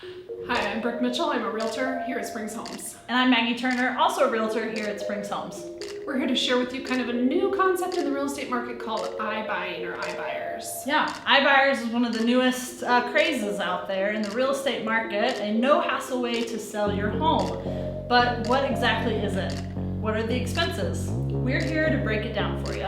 Hi, I'm Brooke Mitchell. I'm a realtor here at Springs Homes. And I'm Maggie Turner, also a realtor here at Springs Homes. We're here to share with you kind of a new concept in the real estate market called iBuying or iBuyers. Yeah, iBuyers is one of the newest crazes out there in the real estate market, a no-hassle way to sell your home. But what exactly is it? What are the expenses? We're here to break it down for you.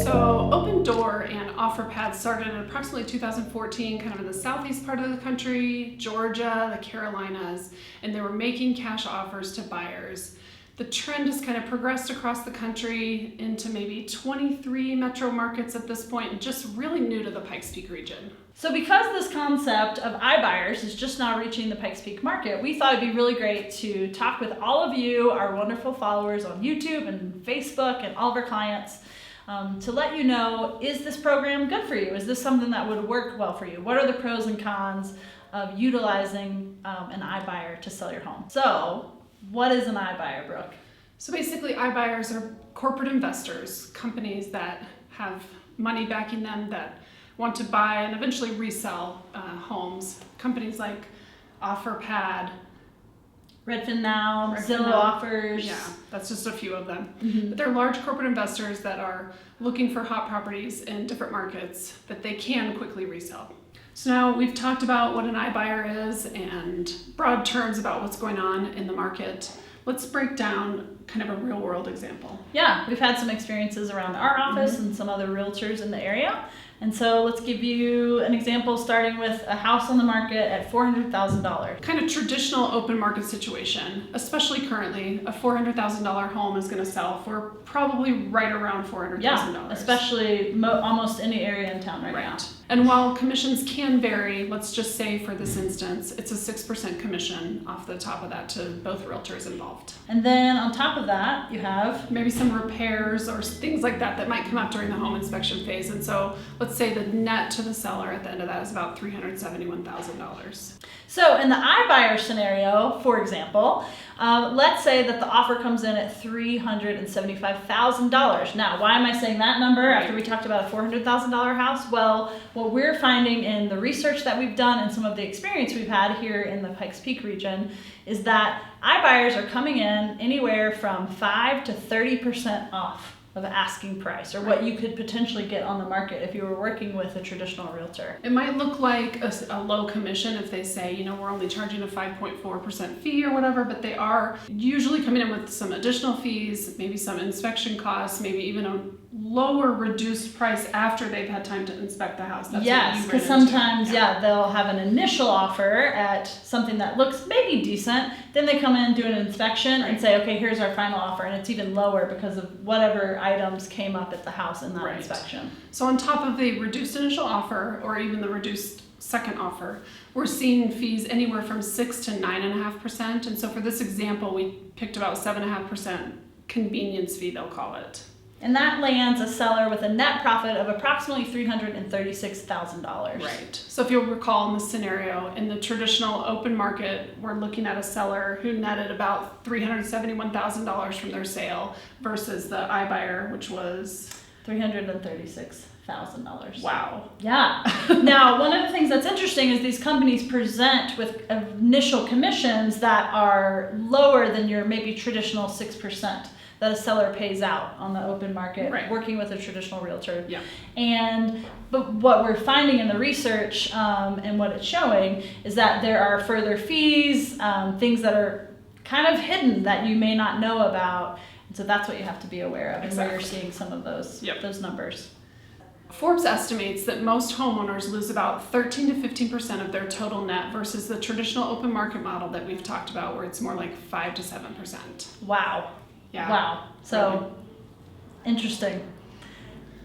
So Opendoor and OfferPad started in approximately 2014, kind of in the southeast part of the country, Georgia, the Carolinas, and they were making cash offers to buyers. The trend has kind of progressed across the country into maybe 23 metro markets at this point, and just really new to the Pikes Peak region. So because this concept of iBuyers is just now reaching the Pikes Peak market, we thought it'd be really great to talk with all of you, our wonderful followers on YouTube and Facebook and all of our clients, to let you know, is this program good for you? Is this something that would work well for you? What are the pros and cons of utilizing an iBuyer to sell your home? So what is an iBuyer, Brooke? So basically, iBuyers are corporate investors, companies that have money backing them that want to buy and eventually resell homes. Companies like OfferPad, Redfin Now, Zillow Offers. Yeah, that's just a few of them. Mm-hmm. But they're large corporate investors that are looking for hot properties in different markets that they can quickly resell. So now we've talked about what an iBuyer is and broad terms about what's going on in the market. Let's break down kind of a real world example. Yeah, we've had some experiences around our office and some other realtors in the area. And so let's give you an example starting with a house on the market at $400,000. Kind of traditional open market situation, especially currently, a $400,000 home is going to sell for probably right around $400,000. Yeah, especially almost any area in town right now. And while commissions can vary, let's just say for this instance, it's a 6% commission off the top of that to both realtors involved. And then on top of that, you have maybe some repairs or things like that that might come up during the home inspection phase. And so let's say the net to the seller at the end of that is about $371,000. So in the iBuyer scenario, for example, let's say that the offer comes in at $375,000. Now, why am I saying that number after we talked about a $400,000 house? Well, what we're finding in the research that we've done and some of the experience we've had here in the Pikes Peak region is that iBuyers are coming in anywhere from 5 to 30% off of asking price, or what you could potentially get on the market if you were working with a traditional realtor. It might look like a low commission if they say, we're only charging a 5.4% fee or whatever, but they are usually coming in with some additional fees, maybe some inspection costs, maybe even a lower reduced price after they've had time to inspect the house. That's yes, because sometimes, they'll have an initial offer at something that looks maybe decent, then they come in, do an inspection, and say, okay, here's our final offer, and it's even lower because of whatever items came up at the house in that inspection. So on top of the reduced initial offer, or even the reduced second offer, we're seeing fees anywhere from 6 to 9.5%, and so for this example, we picked about 7.5% convenience fee, they'll call it. And that lands a seller with a net profit of approximately $336,000. Right. So if you'll recall in this scenario, in the traditional open market, we're looking at a seller who netted about $371,000 from their sale versus the iBuyer, which was $336,000. Wow. Yeah. Now, one of the things that's interesting is these companies present with initial commissions that are lower than your maybe traditional 6% that a seller pays out on the open market, working with a traditional realtor. Yeah. But what we're finding in the research and what it's showing is that there are further fees, things that are kind of hidden that you may not know about. And so that's what you have to be aware of, and where you're seeing some of those numbers. Forbes estimates that most homeowners lose about 13 to 15% of their total net versus the traditional open market model that we've talked about, where it's more like 5 to 7%. Wow. Yeah. Wow. So interesting.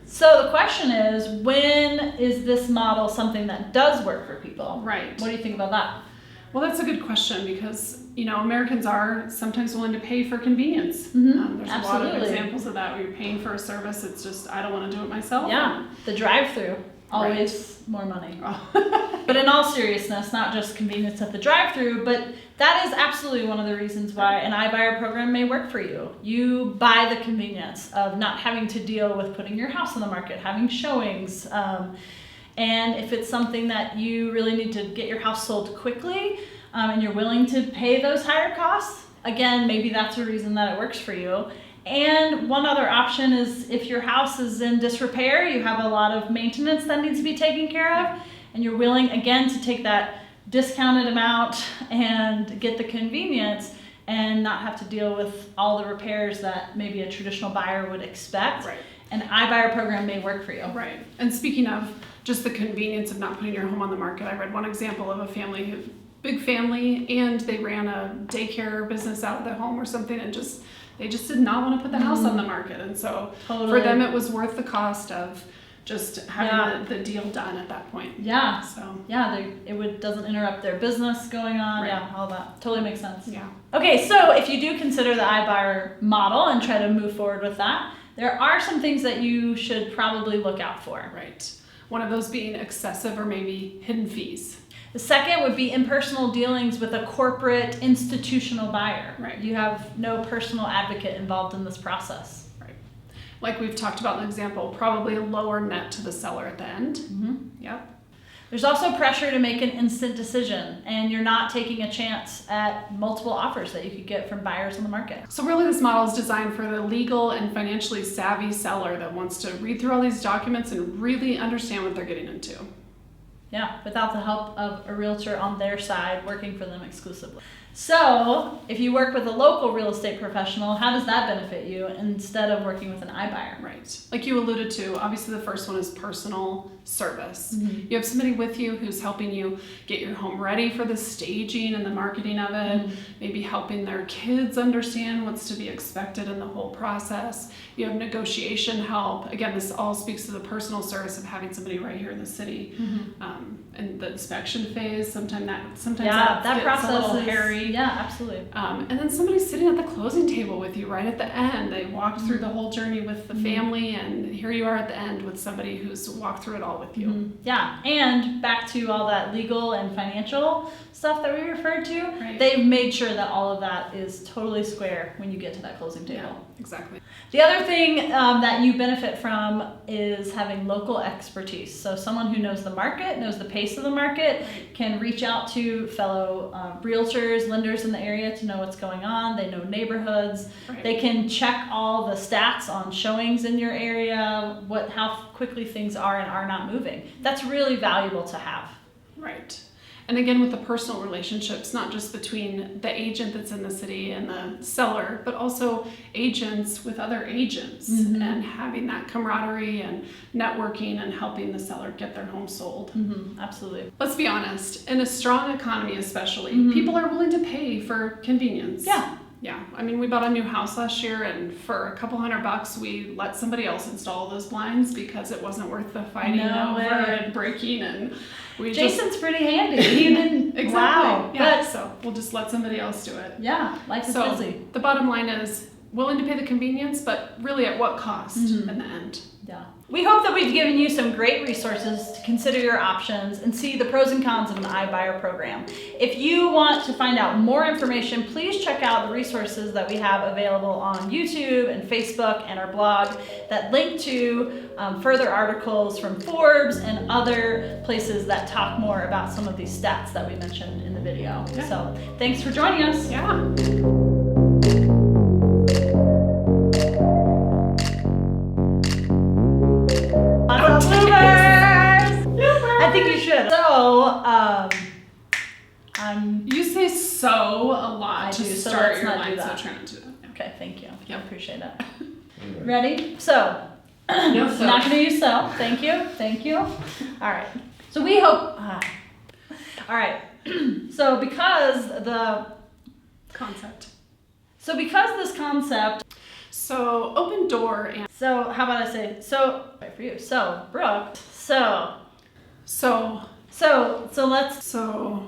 So the question is, when is this model something that does work for people? Right. What do you think about that? Well, that's a good question because, Americans are sometimes willing to pay for convenience. Mm-hmm. There's a lot of examples of that where you're paying for a service. It's just, I don't want to do it myself. Yeah. The drive-through, always more money. Oh. But in all seriousness, not just convenience at the drive-through, but that is absolutely one of the reasons why an iBuyer program may work for you. You buy the convenience of not having to deal with putting your house on the market, having showings, And if it's something that you really need to get your house sold quickly, and you're willing to pay those higher costs, again, maybe that's a reason that it works for you. And one other option is if your house is in disrepair, you have a lot of maintenance that needs to be taken care of, and you're willing, again, to take that discounted amount and get the convenience and not have to deal with all the repairs that maybe a traditional buyer would expect. Right. An iBuyer program may work for you. Right. And speaking of just the convenience of not putting your home on the market, I read one example of a family big family, and they ran a daycare business out of their home or something, and they just did not want to put the house on the market. And so for them, it was worth the cost of just having the deal done at that point. Yeah. So doesn't interrupt their business going on. Right. Yeah, all that totally makes sense. Yeah. Okay, so if you do consider the iBuyer model and try to move forward with that, there are some things that you should probably look out for. Right. One of those being excessive or maybe hidden fees. The second would be impersonal dealings with a corporate institutional buyer. Right. You have no personal advocate involved in this process. Right. Like we've talked about in the example, probably a lower net to the seller at the end. Mm-hmm. Yep. There's also pressure to make an instant decision, and you're not taking a chance at multiple offers that you could get from buyers on the market. So really this model is designed for the legal and financially savvy seller that wants to read through all these documents and really understand what they're getting into. Yeah, without the help of a realtor on their side working for them exclusively. So, if you work with a local real estate professional, how does that benefit you instead of working with an iBuyer? Right. Like you alluded to, obviously the first one is personal service. Mm-hmm. You have somebody with you who's helping you get your home ready for the staging and the marketing of it, maybe helping their kids understand what's to be expected in the whole process. You have negotiation help. Again, this all speaks to the personal service of having somebody right here in the city. And the inspection phase, sometimes that gets process a little is hairy. Yeah, absolutely. And then somebody's sitting at the closing table with you right at the end. They walked through the whole journey with the family, and here you are at the end with somebody who's walked through it all with you. Yeah, and back to all that legal and financial stuff that we referred to, Right. they've made sure that all of that is totally square when you get to that closing table. Yeah, exactly. The other thing that you benefit from is having local expertise. So someone who knows the market, knows the pace of the market, can reach out to fellow realtors, lenders in the area to know what's going on. They know neighborhoods. Right. They can check all the stats on showings in your area, how quickly things are and are not moving. That's really valuable to have. Right. And again, with the personal relationships, not just between the agent that's in the city and the seller, but also agents with other agents, and having that camaraderie and networking and helping the seller get their home sold. Absolutely. Let's be honest, in a strong economy especially, people are willing to pay for convenience. Yeah. Yeah, I mean, we bought a new house last year, and for a couple $100, we let somebody else install those blinds because it wasn't worth the fighting over and breaking, and Jason's pretty handy. He didn't. Exactly. Wow. Yeah. So we'll just let somebody else do it. Yeah, life is busy. The bottom line is willing to pay the convenience, but really at what cost in the end? Yeah. We hope that we've given you some great resources to consider your options and see the pros and cons of an iBuyer program. If you want to find out more information, please check out the resources that we have available on YouTube and Facebook and our blog that link to further articles from Forbes and other places that talk more about some of these stats that we mentioned in the video. Yeah. So thanks for joining us. Yeah. I think you should. So, You say so a lot I to do, so start let's your not do line, so that. try not to do that. okay, thank you. I Yep. appreciate it. Ready? So, No, so. not going to use so. Thank you. Thank you. All right. So we hope. All right. So because Concept. this concept. So open door and So how about I say so right for you? So Brooke. So let's. so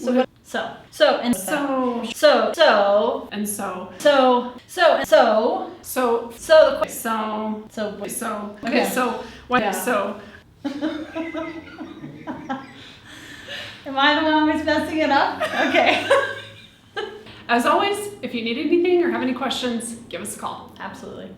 What? And so and and so so so so so the so so so Okay. okay so what Yeah. so Am I the one who's messing it up? Okay. as always, if you need anything or have any questions, give us a call. Absolutely.